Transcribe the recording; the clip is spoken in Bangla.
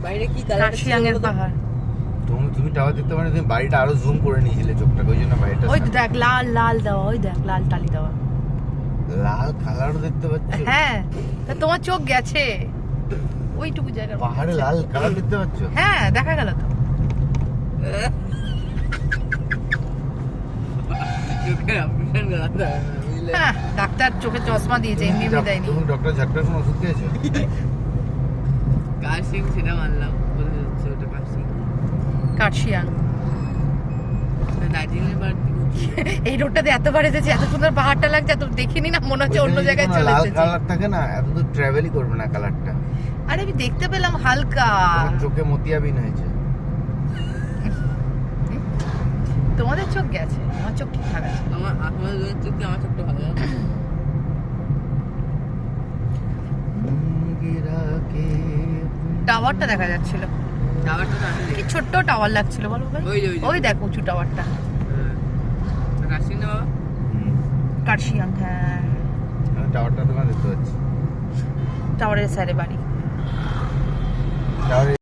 বাইরে কি কালার কার্শিয়াংয়ের পাহাড়। তুমি টাওয়ার দেখতে পারো, তুমি বাড়িটা আরো জুম করে নিয়েছিলে চোখটাকে, ওই জন্য বাড়িটা ওই দেখ লাল লাল দেওয়া, ওই দেখ লাল টালি দেওয়া। লাল কালারও দেখতে পাচ্ছ? হ্যাঁ, তা তোমার চোখ গেছে ওইটুকু জায়গা। পাহাড়ে লাল কালার দেখতে পাচ্ছ? হ্যাঁ, দেখা গেল তো। হ্যাঁ, ডাক্তার চোখে চশমা দিয়েছে, এমনি এমনি দেয়নি। তুমি ডক্টর ঝাটকার কোনো ওষুধ খেয়েছো? কার্শিয়াং সেটা মানলাম, বোঝা যাচ্ছে ওটা কার্শিয়াং। কার্শিয়াং দার্জিলিং বাড়তি এই রোডটাতে এতবার এসেছি, এত সুন্দর পাহাড়টা লাগছে, এত দেখিনি না, মনে হচ্ছে অন্য জায়গায় চলে লাল এসেছি। কালার থাকে না, এত দূর ট্রাভেলই করবে না কালারটা। আরে আমি দেখতে পেলাম হালকা। তোমার চোখে মতিয়াবিন হয়েছে। তোমাদের চোখ গেছে, আমার চোখ ঠিকঠাক আছে। আমার চোখ কি, আমার চোখটা ভালো লাগে। টাওয়ারটা দেখা যাচ্ছিল, টাওয়ারটা তো আমি কি দেখি। ছোট্ট টাওয়ার লাগছিল বলো ভাই। ওই যে, ওই যে। ওই দেখ উঁচু টাওয়ারটা। কার্শিয়াং না বাবা? কার্শিয়াং, হ্যাঁ, টাওয়ারটা তোমার দেখতে পাচ্ছি। টাওয়ারের সাইডে বাড়ি। টাওয়ারে